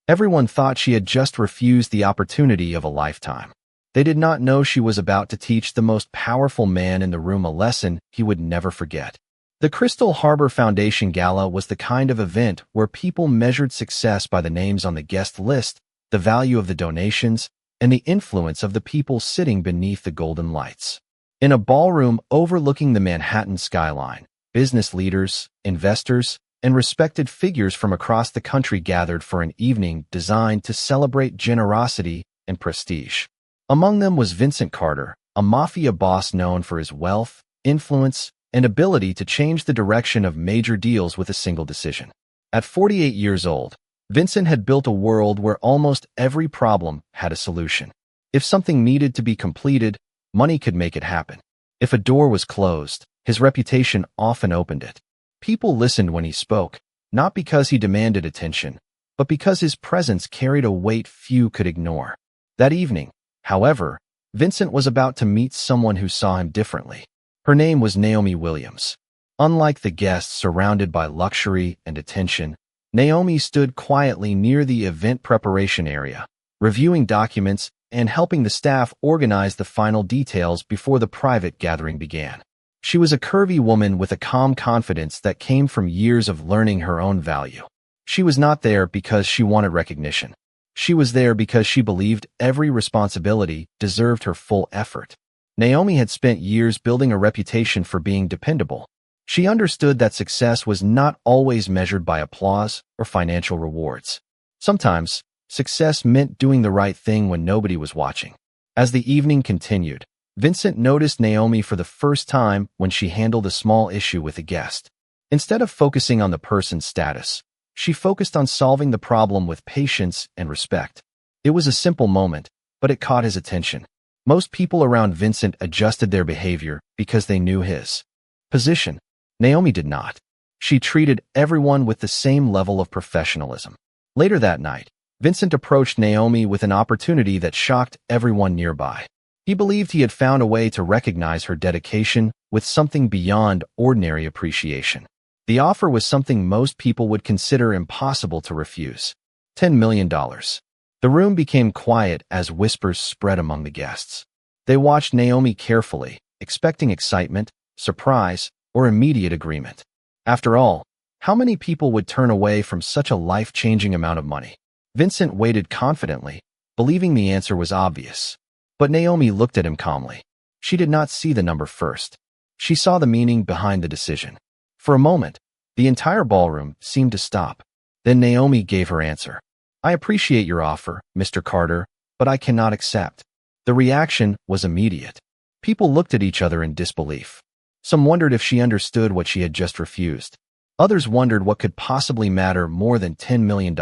Everyone thought she had just refused the opportunity of a lifetime. They did not know she was about to teach the most powerful man in the room a lesson he would never forget. The Crystal Harbor Foundation Gala was the kind of event where people measured success by the names on the guest list, the value of the donations, and the influence of the people sitting beneath the golden lights. In a ballroom overlooking the Manhattan skyline, business leaders, investors, and respected figures from across the country gathered for an evening designed to celebrate generosity and prestige. Among them was Vincent Carter, a Mafia boss known for his wealth, influence, and ability to change the direction of major deals with a single decision. At 48 years old, Vincent had built a world where almost every problem had a solution. If something needed to be completed, money could make it happen. If a door was closed, his reputation often opened it. People listened when he spoke, not because he demanded attention, but because his presence carried a weight few could ignore. That evening, however, Vincent was about to meet someone who saw him differently. Her name was Naomi Williams. Unlike the guests surrounded by luxury and attention, Naomi stood quietly near the event preparation area, reviewing documents and helping the staff organize the final details before the private gathering began. She was a curvy woman with a calm confidence that came from years of learning her own value. She was not there because she wanted recognition. She was there because she believed every responsibility deserved her full effort. Naomi had spent years building a reputation for being dependable. She understood that success was not always measured by applause or financial rewards. Sometimes, success meant doing the right thing when nobody was watching. As the evening continued, Vincent noticed Naomi for the first time when she handled a small issue with a guest. Instead of focusing on the person's status, she focused on solving the problem with patience and respect. It was a simple moment, but it caught his attention. Most people around Vincent adjusted their behavior because they knew his position. Naomi did not. She treated everyone with the same level of professionalism. Later that night, Vincent approached Naomi with an opportunity that shocked everyone nearby. He believed he had found a way to recognize her dedication with something beyond ordinary appreciation. The offer was something most people would consider impossible to refuse. $10 million. The room became quiet as whispers spread among the guests. They watched Naomi carefully, expecting excitement, surprise, or immediate agreement. After all, how many people would turn away from such a life-changing amount of money? Vincent waited confidently, believing the answer was obvious. But Naomi looked at him calmly. She did not see the number first. She saw the meaning behind the decision. For a moment, the entire ballroom seemed to stop. Then Naomi gave her answer. "I appreciate your offer, Mr. Carter, but I cannot accept." The reaction was immediate. People looked at each other in disbelief. Some wondered if she understood what she had just refused. Others wondered what could possibly matter more than $10 million.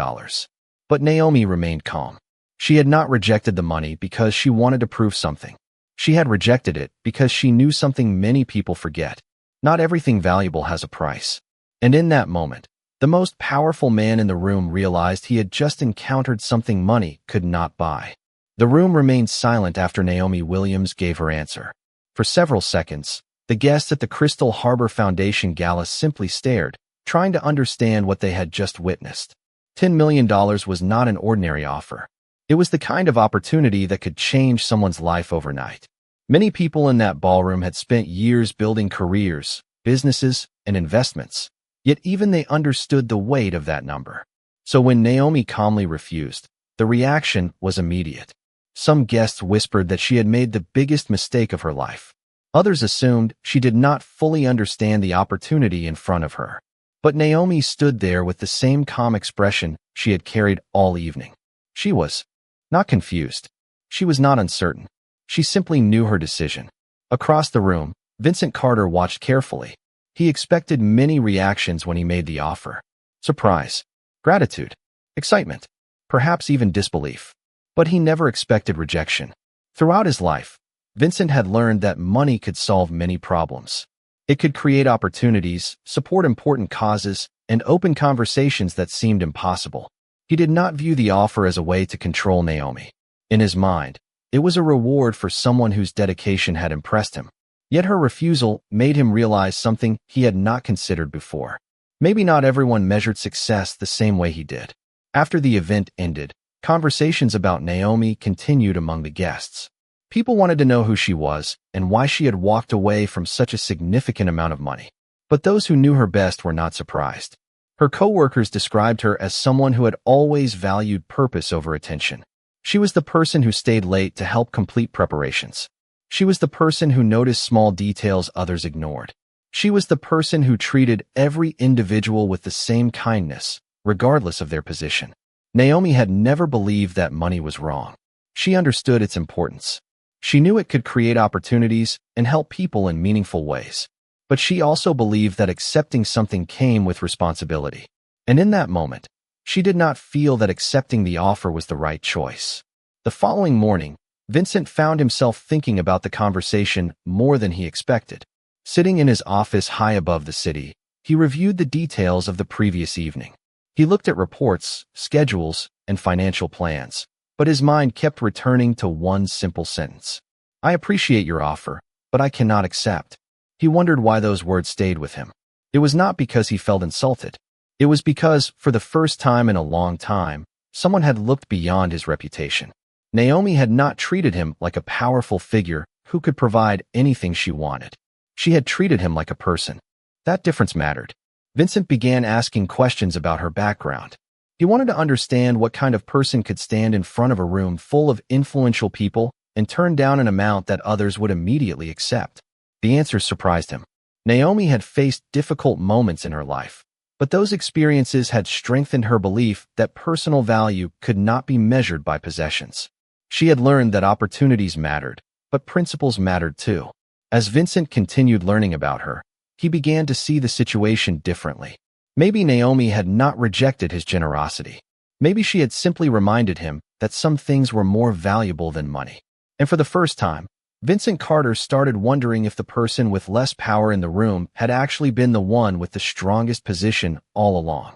But Naomi remained calm. She had not rejected the money because she wanted to prove something. She had rejected it because she knew something many people forget. Not everything valuable has a price. And in that moment, the most powerful man in the room realized he had just encountered something money could not buy. The room remained silent after Naomi Williams gave her answer. For several seconds, the guests at the Crystal Harbor Foundation Gala simply stared, trying to understand what they had just witnessed. $10 million was not an ordinary offer. It was the kind of opportunity that could change someone's life overnight. Many people in that ballroom had spent years building careers, businesses, and investments, yet even they understood the weight of that number. So when Naomi calmly refused, the reaction was immediate. Some guests whispered that she had made the biggest mistake of her life. Others assumed she did not fully understand the opportunity in front of her. But Naomi stood there with the same calm expression she had carried all evening. She was not confused. She was not uncertain. She simply knew her decision. Across the room, Vincent Carter watched carefully. He expected many reactions when he made the offer. Surprise, gratitude, excitement, perhaps even disbelief. But he never expected rejection. Throughout his life, Vincent had learned that money could solve many problems. It could create opportunities, support important causes, and open conversations that seemed impossible. He did not view the offer as a way to control Naomi. In his mind, it was a reward for someone whose dedication had impressed him. Yet her refusal made him realize something he had not considered before. Maybe not everyone measured success the same way he did. After the event ended, conversations about Naomi continued among the guests. People wanted to know who she was and why she had walked away from such a significant amount of money. But those who knew her best were not surprised. Her co-workers described her as someone who had always valued purpose over attention. She was the person who stayed late to help complete preparations. She was the person who noticed small details others ignored. She was the person who treated every individual with the same kindness, regardless of their position. Naomi had never believed that money was wrong. She understood its importance. She knew it could create opportunities and help people in meaningful ways. But she also believed that accepting something came with responsibility. And in that moment, she did not feel that accepting the offer was the right choice. The following morning, Vincent found himself thinking about the conversation more than he expected. Sitting in his office high above the city, he reviewed the details of the previous evening. He looked at reports, schedules, and financial plans, but his mind kept returning to one simple sentence. "I appreciate your offer, but I cannot accept." He wondered why those words stayed with him. It was not because he felt insulted. It was because, for the first time in a long time, someone had looked beyond his reputation. Naomi had not treated him like a powerful figure who could provide anything she wanted. She had treated him like a person. That difference mattered. Vincent began asking questions about her background. He wanted to understand what kind of person could stand in front of a room full of influential people and turn down an amount that others would immediately accept. The answers surprised him. Naomi had faced difficult moments in her life, but those experiences had strengthened her belief that personal value could not be measured by possessions. She had learned that opportunities mattered, but principles mattered too. As Vincent continued learning about her, he began to see the situation differently. Maybe Naomi had not rejected his generosity. Maybe she had simply reminded him that some things were more valuable than money. And for the first time, Vincent Carter started wondering if the person with less power in the room had actually been the one with the strongest position all along.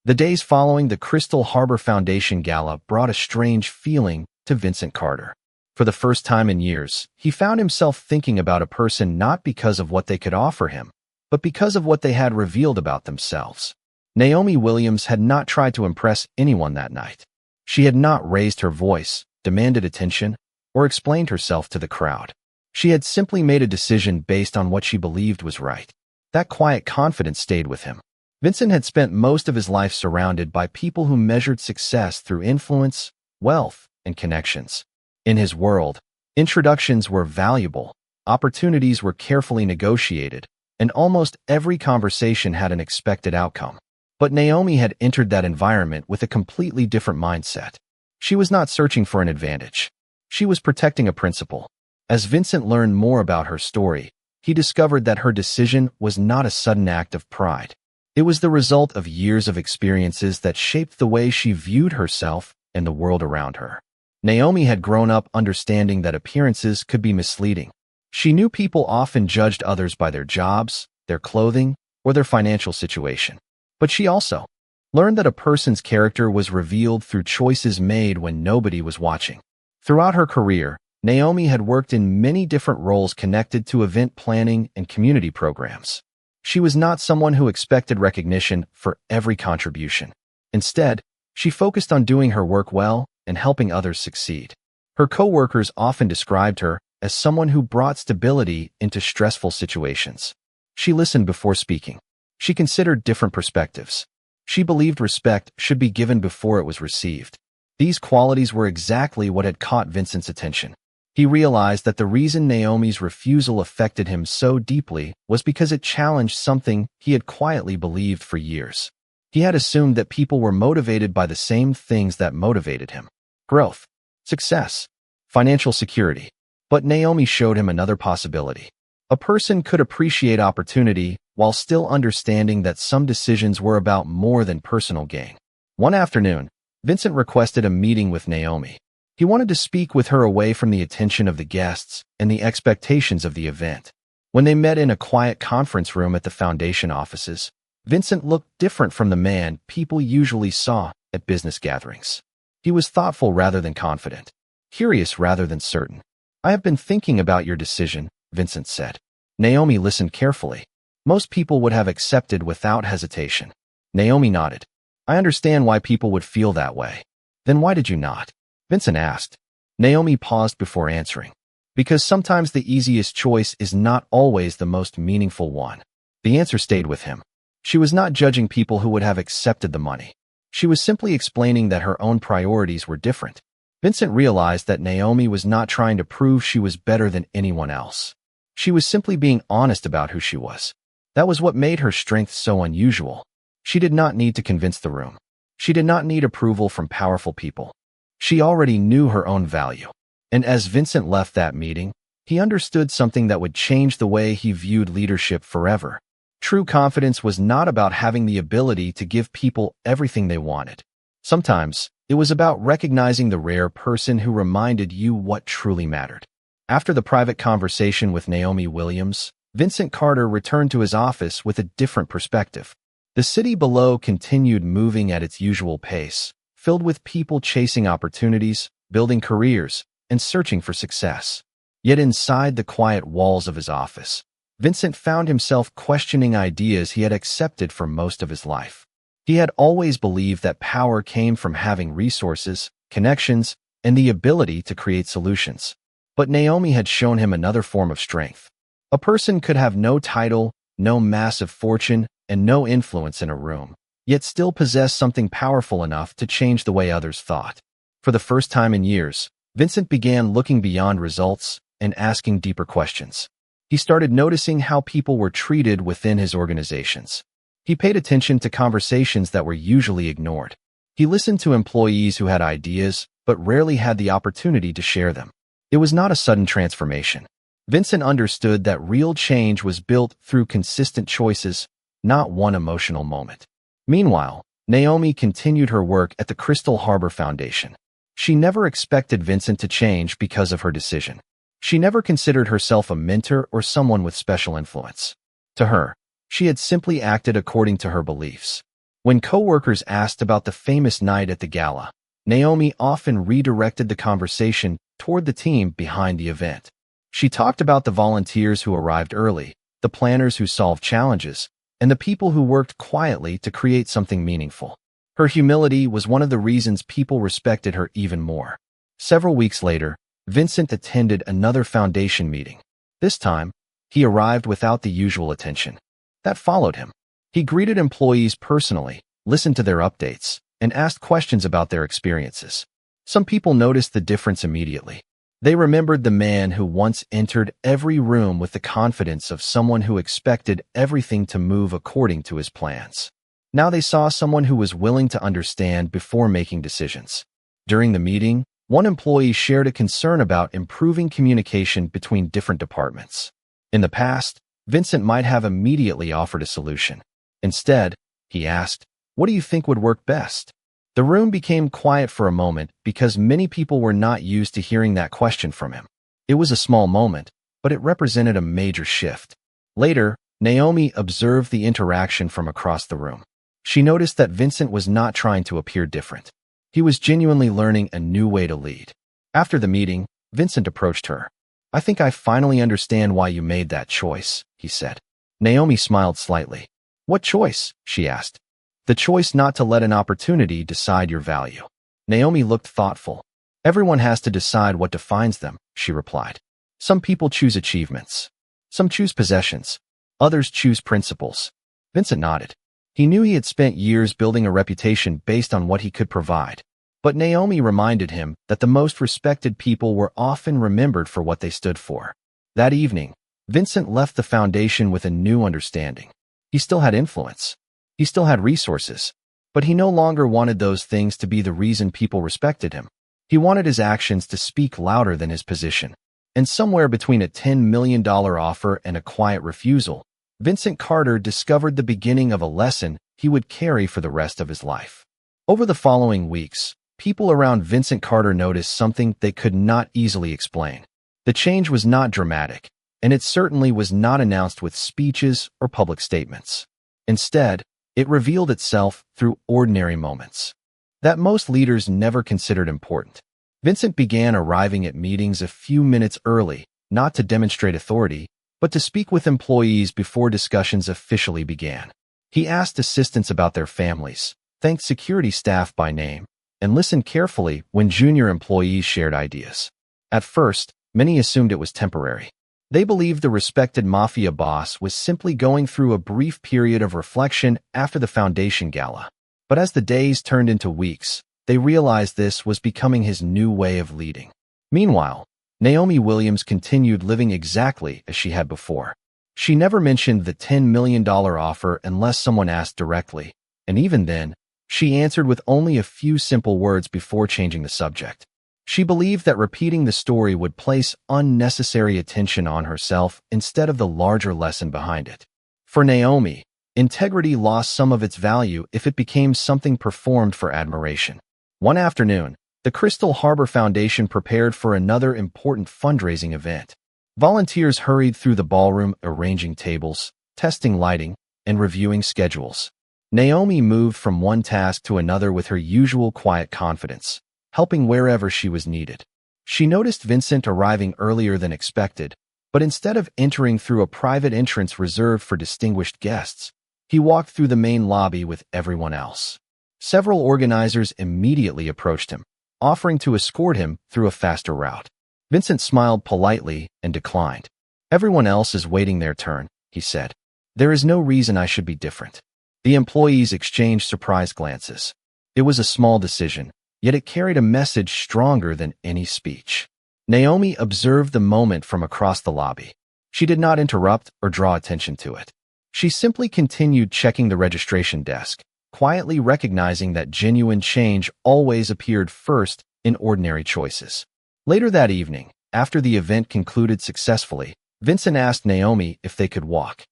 The days following the Crystal Harbor Foundation Gala brought a strange feeling to Vincent Carter. For the first time in years, he found himself thinking about a person not because of what they could offer him, but because of what they had revealed about themselves. Naomi Williams had not tried to impress anyone that night. She had not raised her voice, demanded attention, or explained herself to the crowd. She had simply made a decision based on what she believed was right. That quiet confidence stayed with him. Vincent had spent most of his life surrounded by people who measured success through influence, wealth, and connections. In his world, introductions were valuable, opportunities were carefully negotiated, and almost every conversation had an expected outcome. But Naomi had entered that environment with a completely different mindset. She was not searching for an advantage. She was protecting a principle. As Vincent learned more about her story, he discovered that her decision was not a sudden act of pride. It was the result of years of experiences that shaped the way she viewed herself and the world around her. Naomi had grown up understanding that appearances could be misleading. She knew people often judged others by their jobs, their clothing, or their financial situation. But she also learned that a person's character was revealed through choices made when nobody was watching. Throughout her career, Naomi had worked in many different roles connected to event planning and community programs. She was not someone who expected recognition for every contribution. Instead, she focused on doing her work well and helping others succeed. Her co-workers often described her as someone who brought stability into stressful situations. She listened before speaking. She considered different perspectives. She believed respect should be given before it was received. These qualities were exactly what had caught Vincent's attention. He realized that the reason Naomi's refusal affected him so deeply was because it challenged something he had quietly believed for years. He had assumed that people were motivated by the same things that motivated him: growth, success, financial security. But Naomi showed him another possibility. A person could appreciate opportunity while still understanding that some decisions were about more than personal gain. One afternoon, Vincent requested a meeting with Naomi. He wanted to speak with her away from the attention of the guests and the expectations of the event. When they met in a quiet conference room at the foundation offices, Vincent looked different from the man people usually saw at business gatherings. He was thoughtful rather than confident, curious rather than certain. "I have been thinking about your decision," Vincent said. Naomi listened carefully. Most people would have accepted without hesitation. Naomi nodded. I understand why people would feel that way. Then why did you not? Vincent asked. Naomi paused before answering. Because sometimes the easiest choice is not always the most meaningful one. The answer stayed with him. She was not judging people who would have accepted the money. She was simply explaining that her own priorities were different. Vincent realized that Naomi was not trying to prove she was better than anyone else. She was simply being honest about who she was. That was what made her strength so unusual. She did not need to convince the room. She did not need approval from powerful people. She already knew her own value. And as Vincent left that meeting, he understood something that would change the way he viewed leadership forever. True confidence was not about having the ability to give people everything they wanted. Sometimes, it was about recognizing the rare person who reminded you what truly mattered. After the private conversation with Naomi Williams, Vincent Carter returned to his office with a different perspective. The city below continued moving at its usual pace, filled with people chasing opportunities, building careers, and searching for success. Yet inside the quiet walls of his office, Vincent found himself questioning ideas he had accepted for most of his life. He had always believed that power came from having resources, connections, and the ability to create solutions. But Naomi had shown him another form of strength. A person could have no title, no massive fortune, and no influence in a room, yet still possess something powerful enough to change the way others thought. For the first time in years, Vincent began looking beyond results and asking deeper questions. He started noticing how people were treated within his organizations. He paid attention to conversations that were usually ignored. He listened to employees who had ideas, but rarely had the opportunity to share them. It was not a sudden transformation. Vincent understood that real change was built through consistent choices, not one emotional moment. Meanwhile, Naomi continued her work at the Crystal Harbor Foundation. She never expected Vincent to change because of her decision. She never considered herself a mentor or someone with special influence. To her, she had simply acted according to her beliefs. When coworkers asked about the famous night at the gala, Naomi often redirected the conversation toward the team behind the event. She talked about the volunteers who arrived early, the planners who solved challenges, and the people who worked quietly to create something meaningful. Her humility was one of the reasons people respected her even more. Several weeks later, Vincent attended another foundation meeting. This time, he arrived without the usual attention. That followed him. He greeted employees personally, listened to their updates, and asked questions about their experiences. Some people noticed the difference immediately. They remembered the man who once entered every room with the confidence of someone who expected everything to move according to his plans. Now they saw someone who was willing to understand before making decisions. During the meeting, one employee shared a concern about improving communication between different departments. In the past, Vincent might have immediately offered a solution. Instead, he asked, "What do you think would work best?" The room became quiet for a moment because many people were not used to hearing that question from him. It was a small moment, but it represented a major shift. Later, Naomi observed the interaction from across the room. She noticed that Vincent was not trying to appear different. He was genuinely learning a new way to lead. After the meeting, Vincent approached her. "I think I finally understand why you made that choice," he said. Naomi smiled slightly. "What choice?" she asked. "The choice not to let an opportunity decide your value." Naomi looked thoughtful. "Everyone has to decide what defines them," she replied. "Some people choose achievements. Some choose possessions. Others choose principles." Vincent nodded. He knew he had spent years building a reputation based on what he could provide. But Naomi reminded him that the most respected people were often remembered for what they stood for. That evening, Vincent left the foundation with a new understanding. He still had influence. He still had resources. But he no longer wanted those things to be the reason people respected him. He wanted his actions to speak louder than his position. And somewhere between a $10 million offer and a quiet refusal, Vincent Carter discovered the beginning of a lesson he would carry for the rest of his life. Over the following weeks, people around Vincent Carter noticed something they could not easily explain. The change was not dramatic, and it certainly was not announced with speeches or public statements. Instead, it revealed itself through ordinary moments that most leaders never considered important. Vincent began arriving at meetings a few minutes early, not to demonstrate authority, but to speak with employees before discussions officially began. He asked assistants about their families, thanked security staff by name, and listened carefully when junior employees shared ideas. At first, many assumed it was temporary. They believed the respected Mafia boss was simply going through a brief period of reflection after the foundation gala. But as the days turned into weeks, they realized this was becoming his new way of leading. Meanwhile, Naomi Williams continued living exactly as she had before. She never mentioned the $10 million offer unless someone asked directly, and even then, she answered with only a few simple words before changing the subject. She believed that repeating the story would place unnecessary attention on herself instead of the larger lesson behind it. For Naomi, integrity lost some of its value if it became something performed for admiration. One afternoon, the Crystal Harbor Foundation prepared for another important fundraising event. Volunteers hurried through the ballroom, arranging tables, testing lighting, and reviewing schedules. Naomi moved from one task to another with her usual quiet confidence, helping wherever she was needed. She noticed Vincent arriving earlier than expected, but instead of entering through a private entrance reserved for distinguished guests, he walked through the main lobby with everyone else. Several organizers immediately approached him, offering to escort him through a faster route. Vincent smiled politely and declined. "Everyone else is waiting their turn," he said. "There is no reason I should be different." The employees exchanged surprised glances. It was a small decision, yet it carried a message stronger than any speech. Naomi observed the moment from across the lobby. She did not interrupt or draw attention to it. She simply continued checking the registration desk, quietly recognizing that genuine change always appeared first in ordinary choices. Later that evening, after the event concluded successfully, Vincent asked Naomi if they could walk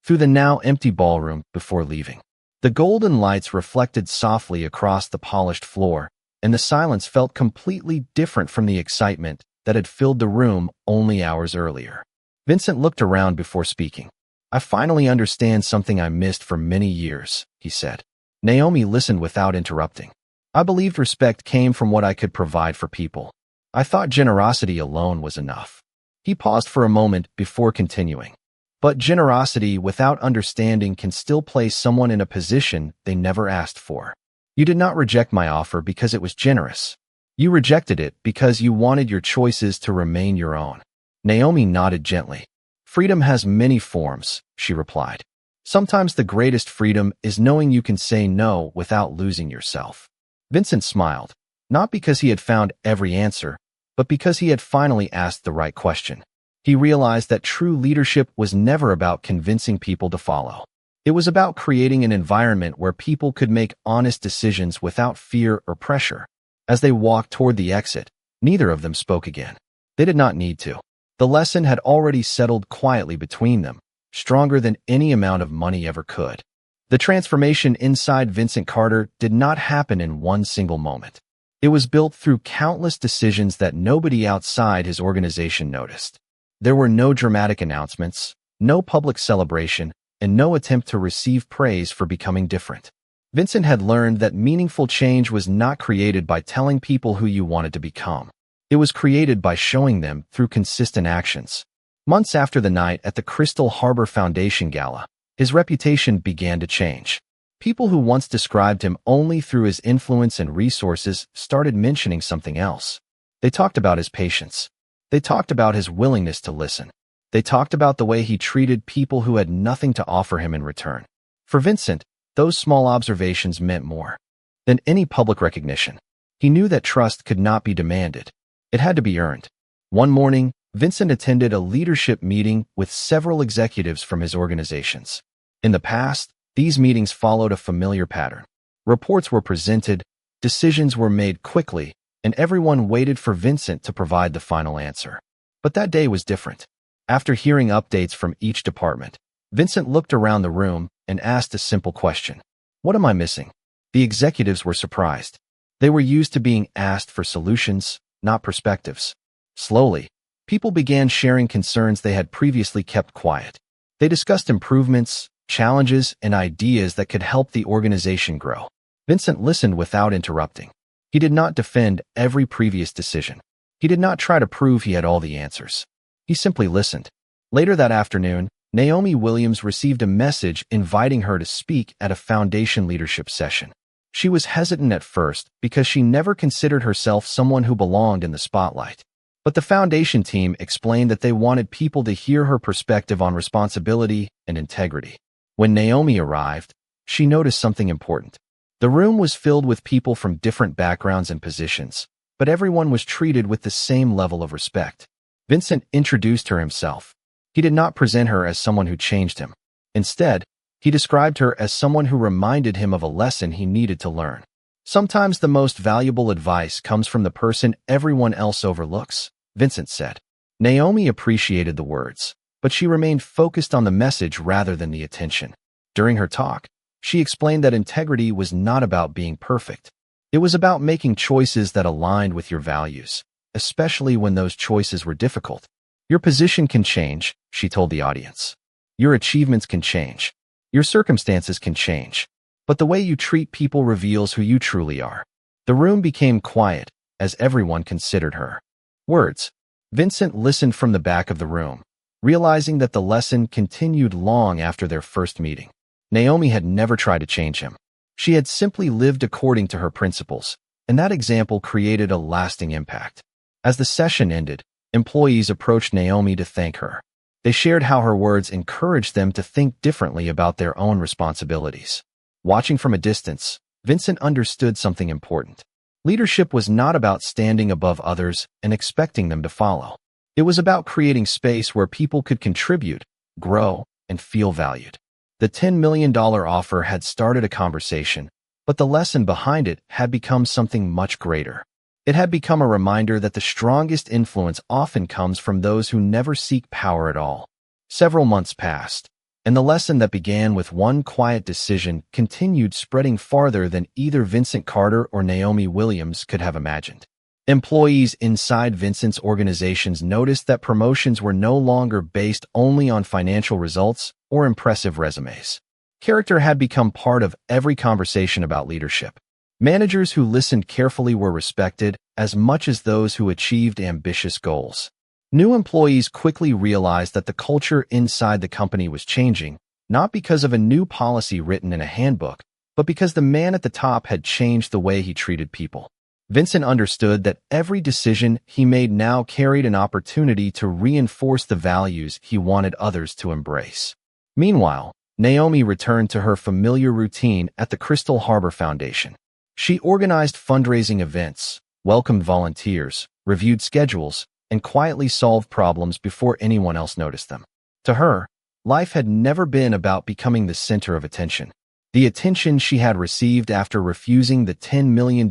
through the now empty ballroom before leaving. The golden lights reflected softly across the polished floor, and the silence felt completely different from the excitement that had filled the room only hours earlier. Vincent looked around before speaking. "I finally understand something I missed for many years," he said. Naomi listened without interrupting. "I believed respect came from what I could provide for people. I thought generosity alone was enough." He paused for a moment before continuing. "But generosity without understanding can still place someone in a position they never asked for. You did not reject my offer because it was generous. You rejected it because you wanted your choices to remain your own." Naomi nodded gently. "Freedom has many forms," she replied. "Sometimes the greatest freedom is knowing you can say no without losing yourself." Vincent smiled, not because he had found every answer, but because he had finally asked the right question. He realized that true leadership was never about convincing people to follow. It was about creating an environment where people could make honest decisions without fear or pressure. As they walked toward the exit, neither of them spoke again. They did not need to. The lesson had already settled quietly between them, stronger than any amount of money ever could. The transformation inside Vincent Carter did not happen in one single moment. It was built through countless decisions that nobody outside his organization noticed. There were no dramatic announcements, no public celebration, and no attempt to receive praise for becoming different. Vincent had learned that meaningful change was not created by telling people who you wanted to become. It was created by showing them through consistent actions. Months after the night at the Crystal Harbor Foundation Gala, his reputation began to change. People who once described him only through his influence and resources started mentioning something else. They talked about his patience. They talked about his willingness to listen. They talked about the way he treated people who had nothing to offer him in return. For Vincent, those small observations meant more than any public recognition. He knew that trust could not be demanded. It had to be earned. One morning, Vincent attended a leadership meeting with several executives from his organizations. In the past, these meetings followed a familiar pattern. Reports were presented, decisions were made quickly, and everyone waited for Vincent to provide the final answer. But that day was different. After hearing updates from each department, Vincent looked around the room and asked a simple question. "What am I missing?" The executives were surprised. They were used to being asked for solutions, not perspectives. Slowly, people began sharing concerns they had previously kept quiet. They discussed improvements, challenges, and ideas that could help the organization grow. Vincent listened without interrupting. He did not defend every previous decision. He did not try to prove he had all the answers. He simply listened. Later that afternoon, Naomi Williams received a message inviting her to speak at a foundation leadership session. She was hesitant at first because she never considered herself someone who belonged in the spotlight. But the foundation team explained that they wanted people to hear her perspective on responsibility and integrity. When Naomi arrived, she noticed something important. The room was filled with people from different backgrounds and positions, but everyone was treated with the same level of respect. Vincent introduced her himself. He did not present her as someone who changed him. Instead, he described her as someone who reminded him of a lesson he needed to learn. Sometimes the most valuable advice comes from the person everyone else overlooks, Vincent said. Naomi appreciated the words, but she remained focused on the message rather than the attention. During her talk, she explained that integrity was not about being perfect. It was about making choices that aligned with your values, especially when those choices were difficult. Your position can change, she told the audience. Your achievements can change. Your circumstances can change. But the way you treat people reveals who you truly are. The room became quiet as everyone considered her words. Vincent listened from the back of the room, realizing that the lesson continued long after their first meeting. Naomi had never tried to change him. She had simply lived according to her principles, and that example created a lasting impact. As the session ended, employees approached Naomi to thank her. They shared how her words encouraged them to think differently about their own responsibilities. Watching from a distance, Vincent understood something important. Leadership was not about standing above others and expecting them to follow. It was about creating space where people could contribute, grow, and feel valued. The $10 million offer had started a conversation, but the lesson behind it had become something much greater. It had become a reminder that the strongest influence often comes from those who never seek power at all. Several months passed, and the lesson that began with one quiet decision continued spreading farther than either Vincent Carter or Naomi Williams could have imagined. Employees inside Vincent's organizations noticed that promotions were no longer based only on financial results or impressive resumes. Character had become part of every conversation about leadership. Managers who listened carefully were respected as much as those who achieved ambitious goals. New employees quickly realized that the culture inside the company was changing, not because of a new policy written in a handbook, but because the man at the top had changed the way he treated people. Vincent understood that every decision he made now carried an opportunity to reinforce the values he wanted others to embrace. Meanwhile, Naomi returned to her familiar routine at the Crystal Harbor Foundation. She organized fundraising events, welcomed volunteers, reviewed schedules, and quietly solved problems before anyone else noticed them. To her, life had never been about becoming the center of attention. The attention she had received after refusing the $10 million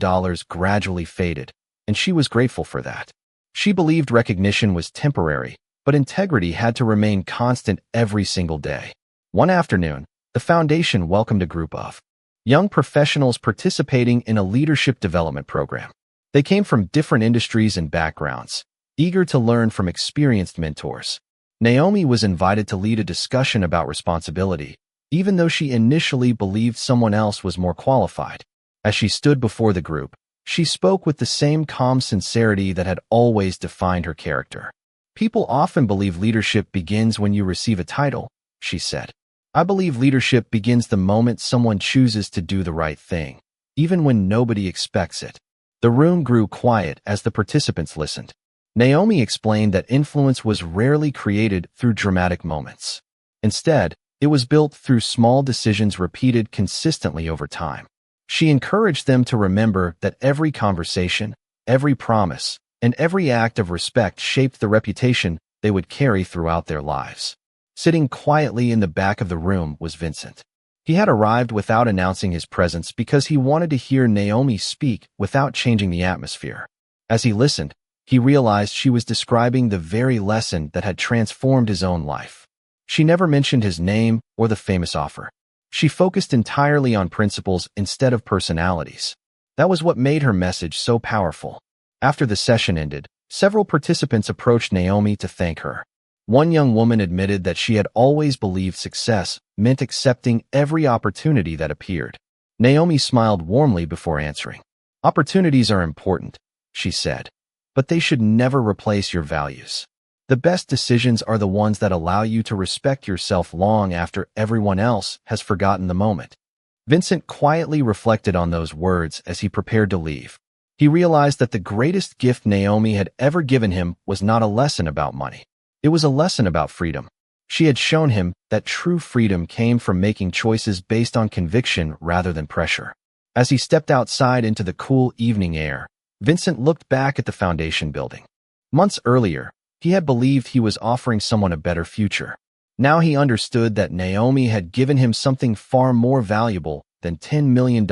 gradually faded, and she was grateful for that. She believed recognition was temporary, but integrity had to remain constant every single day. One afternoon, the foundation welcomed a group of young professionals participating in a leadership development program. They came from different industries and backgrounds, eager to learn from experienced mentors. Naomi was invited to lead a discussion about responsibility, even though she initially believed someone else was more qualified. As she stood before the group, she spoke with the same calm sincerity that had always defined her character. People often believe leadership begins when you receive a title, she said. I believe leadership begins the moment someone chooses to do the right thing, even when nobody expects it. The room grew quiet as the participants listened. Naomi explained that influence was rarely created through dramatic moments. Instead, it was built through small decisions repeated consistently over time. She encouraged them to remember that every conversation, every promise, and every act of respect shaped the reputation they would carry throughout their lives. Sitting quietly in the back of the room was Vincent. He had arrived without announcing his presence because he wanted to hear Naomi speak without changing the atmosphere. As he listened, he realized she was describing the very lesson that had transformed his own life. She never mentioned his name or the famous offer. She focused entirely on principles instead of personalities. That was what made her message so powerful. After the session ended, several participants approached Naomi to thank her. One young woman admitted that she had always believed success meant accepting every opportunity that appeared. Naomi smiled warmly before answering. Opportunities are important, she said, but they should never replace your values. The best decisions are the ones that allow you to respect yourself long after everyone else has forgotten the moment. Vincent quietly reflected on those words as he prepared to leave. He realized that the greatest gift Naomi had ever given him was not a lesson about money. It was a lesson about freedom. She had shown him that true freedom came from making choices based on conviction rather than pressure. As he stepped outside into the cool evening air, Vincent looked back at the foundation building. Months earlier, he had believed he was offering someone a better future. Now he understood that Naomi had given him something far more valuable than $10 million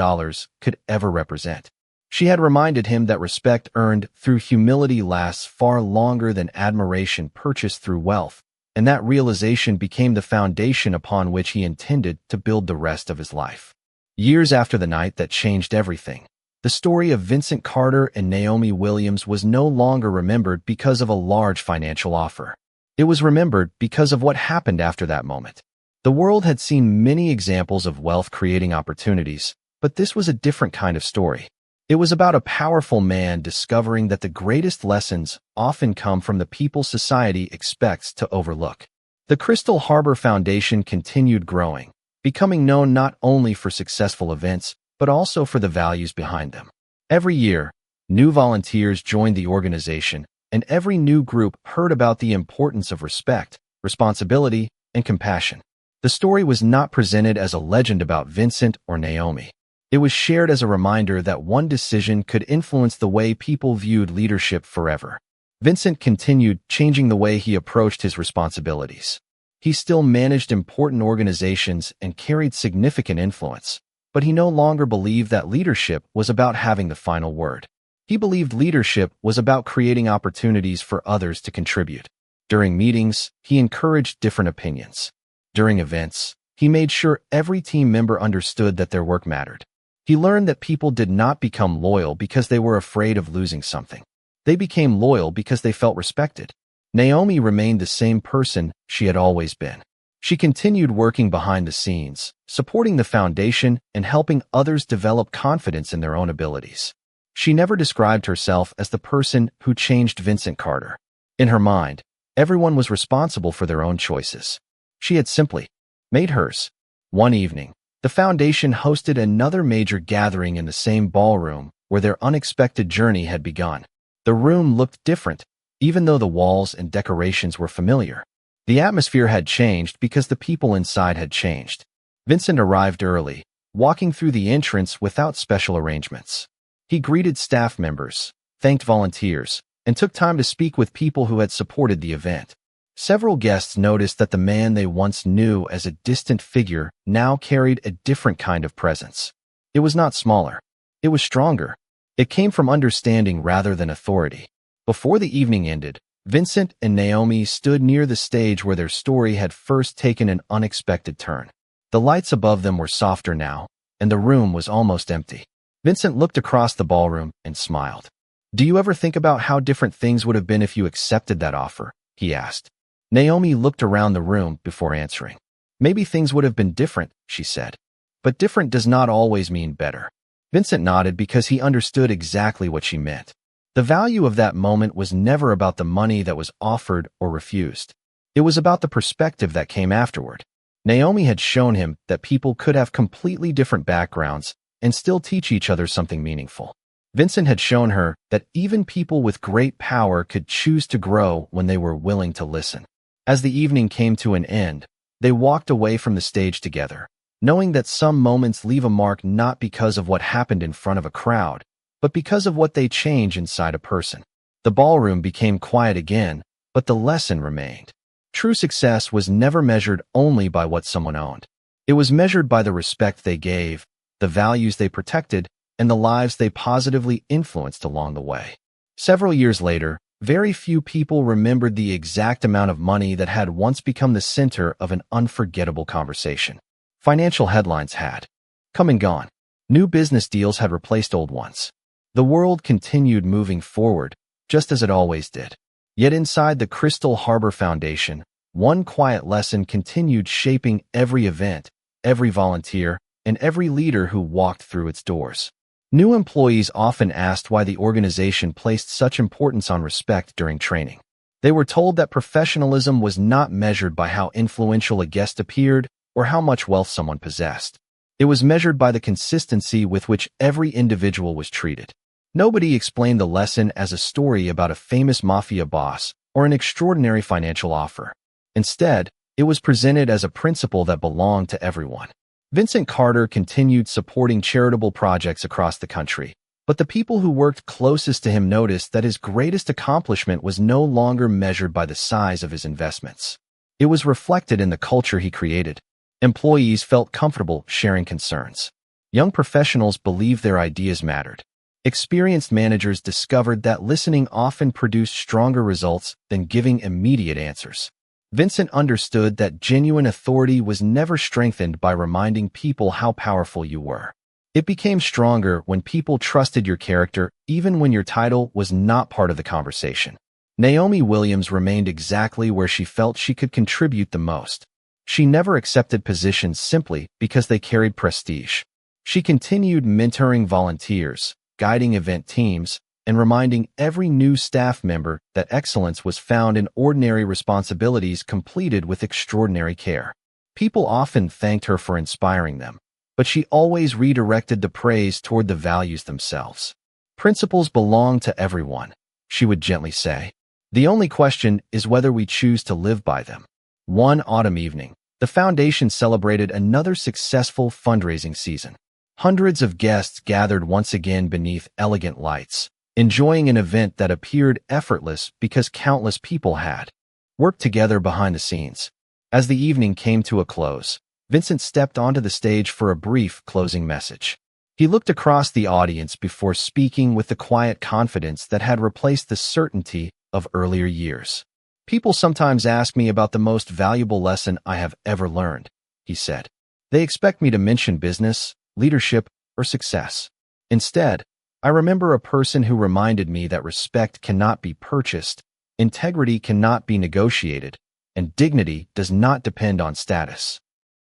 could ever represent. She had reminded him that respect earned through humility lasts far longer than admiration purchased through wealth, and that realization became the foundation upon which he intended to build the rest of his life. Years after the night that changed everything, the story of Vincent Carter and Naomi Williams was no longer remembered because of a large financial offer. It was remembered because of what happened after that moment. The world had seen many examples of wealth creating opportunities, but this was a different kind of story. It was about a powerful man discovering that the greatest lessons often come from the people society expects to overlook. The Crystal Harbor Foundation continued growing, becoming known not only for successful events, but also for the values behind them. Every year, new volunteers joined the organization, and every new group heard about the importance of respect, responsibility, and compassion. The story was not presented as a legend about Vincent or Naomi. It was shared as a reminder that one decision could influence the way people viewed leadership forever. Vincent continued changing the way he approached his responsibilities. He still managed important organizations and carried significant influence, but he no longer believed that leadership was about having the final word. He believed leadership was about creating opportunities for others to contribute. During meetings, he encouraged different opinions. During events, he made sure every team member understood that their work mattered. He learned that people did not become loyal because they were afraid of losing something. They became loyal because they felt respected. Naomi remained the same person she had always been. She continued working behind the scenes, supporting the foundation and helping others develop confidence in their own abilities. She never described herself as the person who changed Vincent Carter. In her mind, everyone was responsible for their own choices. She had simply made hers. One evening, the foundation hosted another major gathering in the same ballroom where their unexpected journey had begun. The room looked different, even though the walls and decorations were familiar. The atmosphere had changed because the people inside had changed. Vincent arrived early, walking through the entrance without special arrangements. He greeted staff members, thanked volunteers, and took time to speak with people who had supported the event. Several guests noticed that the man they once knew as a distant figure now carried a different kind of presence. It was not smaller. It was stronger. It came from understanding rather than authority. Before the evening ended, Vincent and Naomi stood near the stage where their story had first taken an unexpected turn. The lights above them were softer now, and the room was almost empty. Vincent looked across the ballroom and smiled. "Do you ever think about how different things would have been if you accepted that offer?" he asked. Naomi looked around the room before answering. "Maybe things would have been different," she said. "But different does not always mean better." Vincent nodded because he understood exactly what she meant. The value of that moment was never about the money that was offered or refused. It was about the perspective that came afterward. Naomi had shown him that people could have completely different backgrounds and still teach each other something meaningful. Vincent had shown her that even people with great power could choose to grow when they were willing to listen. As the evening came to an end, they walked away from the stage together, knowing that some moments leave a mark not because of what happened in front of a crowd, but because of what they change inside a person. The ballroom became quiet again, but the lesson remained. True success was never measured only by what someone owned. It was measured by the respect they gave, the values they protected, and the lives they positively influenced along the way. Several years later, very few people remembered the exact amount of money that had once become the center of an unforgettable conversation. Financial headlines had come and gone. New business deals had replaced old ones. The world continued moving forward, just as it always did. Yet inside the Crystal Harbor Foundation, one quiet lesson continued shaping every event, every volunteer, and every leader who walked through its doors. New employees often asked why the organization placed such importance on respect during training. They were told that professionalism was not measured by how influential a guest appeared or how much wealth someone possessed. It was measured by the consistency with which every individual was treated. Nobody explained the lesson as a story about a famous mafia boss or an extraordinary financial offer. Instead, it was presented as a principle that belonged to everyone. Vincent Carter continued supporting charitable projects across the country, but the people who worked closest to him noticed that his greatest accomplishment was no longer measured by the size of his investments. It was reflected in the culture he created. Employees felt comfortable sharing concerns. Young professionals believed their ideas mattered. Experienced managers discovered that listening often produced stronger results than giving immediate answers. Vincent understood that genuine authority was never strengthened by reminding people how powerful you were. It became stronger when people trusted your character, even when your title was not part of the conversation. Naomi Williams remained exactly where she felt she could contribute the most. She never accepted positions simply because they carried prestige. She continued mentoring volunteers, guiding event teams, and reminding every new staff member that excellence was found in ordinary responsibilities completed with extraordinary care. People often thanked her for inspiring them, but she always redirected the praise toward the values themselves. Principles belong to everyone, she would gently say. The only question is whether we choose to live by them. One autumn evening, the foundation celebrated another successful fundraising season. Hundreds of guests gathered once again beneath elegant lights, enjoying an event that appeared effortless because countless people had worked together behind the scenes. As the evening came to a close, Vincent stepped onto the stage for a brief closing message. He looked across the audience before speaking with the quiet confidence that had replaced the certainty of earlier years. People sometimes ask me about the most valuable lesson I have ever learned, he said. They expect me to mention business, leadership, or success. Instead, I remember a person who reminded me that respect cannot be purchased, integrity cannot be negotiated, and dignity does not depend on status.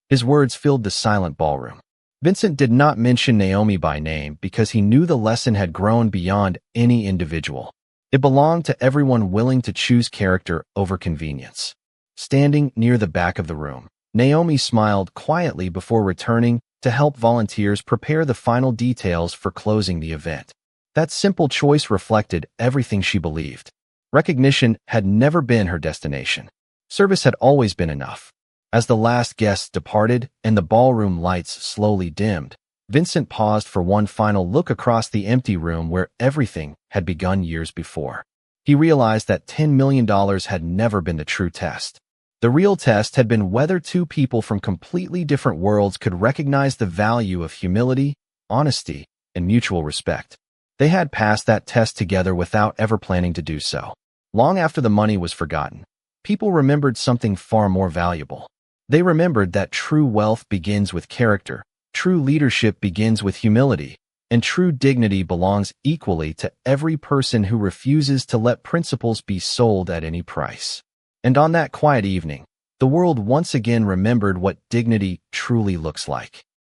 His words filled the silent ballroom. Vincent did not mention Naomi by name because he knew the lesson had grown beyond any individual. It belonged to everyone willing to choose character over convenience. Standing near the back of the room, Naomi smiled quietly before returning to help volunteers prepare the final details for closing the event. That simple choice reflected everything she believed. Recognition had never been her destination. Service had always been enough. As the last guests departed and the ballroom lights slowly dimmed, Vincent paused for one final look across the empty room where everything had begun years before. He realized that $10 million had never been the true test. The real test had been whether two people from completely different worlds could recognize the value of humility, honesty, and mutual respect. They had passed that test together without ever planning to do so. Long after the money was forgotten, people remembered something far more valuable. They remembered that true wealth begins with character, true leadership begins with humility, and true dignity belongs equally to every person who refuses to let principles be sold at any price. And on that quiet evening, the world once again remembered what dignity truly looks like.